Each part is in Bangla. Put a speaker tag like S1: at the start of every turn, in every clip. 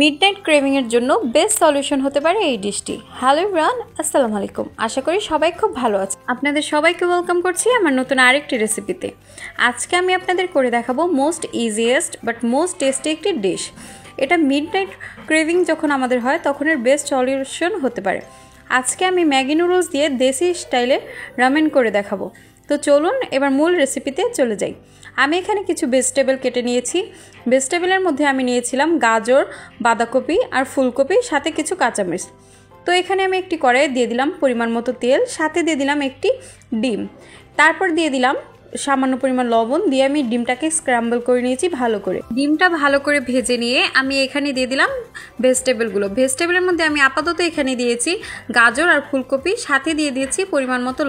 S1: মিডনাইট ক্রেভিং এর জন্য বেস্ট সলিউশন হতে পারে এই ডিশটি। হ্যালো এভরিওয়ান, আসসালামু আলাইকুম। আশা করি সবাই খুব ভালো আছে। আপনাদের সবাইকে ওয়েলকাম করছি আমার নতুন আরেকটি রেসিপিতে। আজকে আমি আপনাদের করে দেখাবো most easiest but most tasty একটি ডিশ। এটা মিডনাইট ক্রেভিং যখন আমাদের হয় তখন এর বেস্ট সলিউশন হতে পারে। আজকে আমি ম্যাগি নুডলস দিয়ে দেশি স্টাইলে রামেন করে দেখাবো। তো চলুন এবার মূল রেসিপিতে চলে যাই। আমি এখানে কিছু ভেজিটেবল কেটে নিয়েছি। ভেজিটেবলের মধ্যে আমি নিয়েছিলাম গাজর, বাঁধাকপি আর ফুলকপি, সাথে কিছু কাঁচামরিচ। তো এখানে আমি একটি কড়াইয়ে দিয়ে দিলাম পরিমাণ মতো তেল, সাথে দিয়ে দিলাম একটি ডিম, তারপর দিয়ে দিলাম সামান্য পরিমাণ লবণ, দিয়ে আমি ডিমটাকে স্ক্র্যাম্বল করে নিয়েছি ভালো করে। ডিমটা ভালো করে ভেজে নিয়ে আমি এখানে দিয়ে দিলাম ভেজিটেবলগুলো। ভেজিটেবলের মধ্যে আমি আপাতত এখানে দিয়েছি গাজর আর ফুলকপি, সাথে দিয়ে দিয়েছি পরিমাণ মতো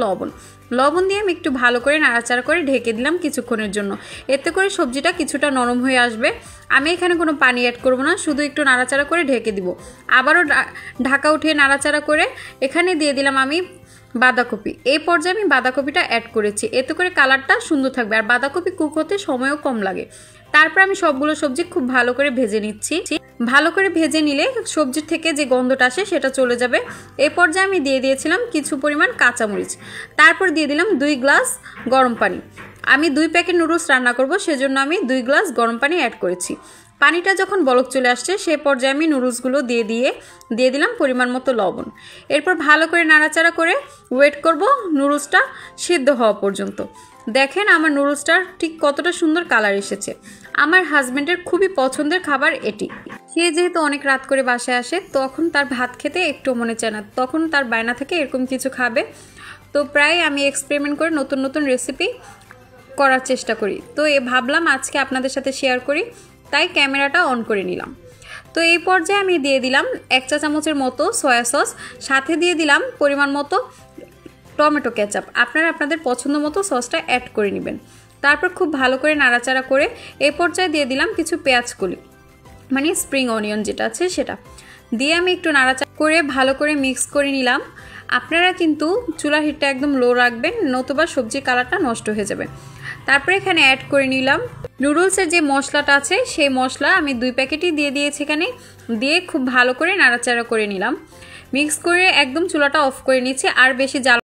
S1: লবণ দিয়ে আমি একটু ভালো করে নাড়াচাড়া করে ঢেকে দিলাম কিছুক্ষণের জন্য। এতে করে সবজিটা কিছুটা নরম হয়ে আসবে। আমি এখানে কোনো পানি অ্যাড করব না, শুধু একটু নাড়াচাড়া করে ঢেকে দিব। আবারও ঢাকা উঠিয়ে নাড়াচাড়া করে এখানে দিয়ে দিলাম আমি বাঁধাকপি। এই পর্যায়ে আমি বাঁধাকপিটা অ্যাড করেছি, এতে করে কালারটা সুন্দর থাকবে আর বাঁধাকপি কুক হতে সময়ও কম লাগে। তারপর আমি সবগুলো সবজি খুব ভালো করে ভেজে নিচ্ছি। ভালো করে ভেজে নিলে সবজির থেকে যে গন্ধটা আসে সেটা চলে যাবে। এই পর্যায়ে আমি দিয়ে দিয়েছিলাম কিছু পরিমাণ কাঁচামরিচ, তারপর দিয়ে দিলাম 2 গ্লাস গরম পানি। আমি 2 প্যাকেট নুডলস রান্না করব, সেজন্য আমি 2 গ্লাস গরম পানি অ্যাড করেছি। পানিটা যখন বলক চলে আসছে সেই পর্যায়ে আমি নুডলসগুলো দিয়ে দিলাম পরিমাণ মতো লবণ। এরপর ভালো করে নাড়াচাড়া করে ওয়েট করব নুডলসটা সিদ্ধ হওয়া পর্যন্ত। দেখেন আমার নুডলসটার ঠিক কতটা সুন্দর কালার এসেছে। আমার হাজব্যান্ডের খুবই পছন্দের খাবার এটি। সে যেহেতু অনেক রাত করে বাসায় আসে, তখন তার ভাত খেতে একটু মনে চায় না, তখন তার বায়না থেকে এরকম কিছু খাবে। তো প্রায় আমি এক্সপেরিমেন্ট করে নতুন নতুন রেসিপি করার চেষ্টা করি। তো ভাবলাম আজকে আপনাদের সাথে শেয়ার করি, তাই ক্যামেরাটা অন করে নিলাম। তো এই পর্যায়ে আমি দিয়ে দিলাম 1 চা চামচের মতো সয়া সস, সাথে দিয়ে দিলাম পরিমাণ মতো টমেটো কেচাপ। আপনারা আপনাদের পছন্দ মতো সসটা অ্যাড করে নেবেন। তারপর খুব ভালো করে নাড়াচাড়া করে এই পর্যায়ে দিয়ে দিলাম কিছু পেঁয়াজ কলি, মানে স্প্রিং অনিয়ন যেটা আছে সেটা দিয়ে আমি একটু নাড়াচাড়া করে ভালো করে মিক্স করে নিলাম। আপনারা কিন্তু চুলার হিটটা একদম লো রাখবেন, নতুবা সবজির কালারটা নষ্ট হয়ে যাবে। তারপরে এখানে অ্যাড করে নিলাম নুডলসের যে মশলাটা আছে, সেই মশলা আমি 2 প্যাকেটই দিয়ে দিয়েছি এখানে। দিয়ে খুব ভালো করে নাড়াচাড়া করে নিলাম, মিক্স করে একদম চুলাটা অফ করে নিচ্ছি। আর বেশি জ্বাল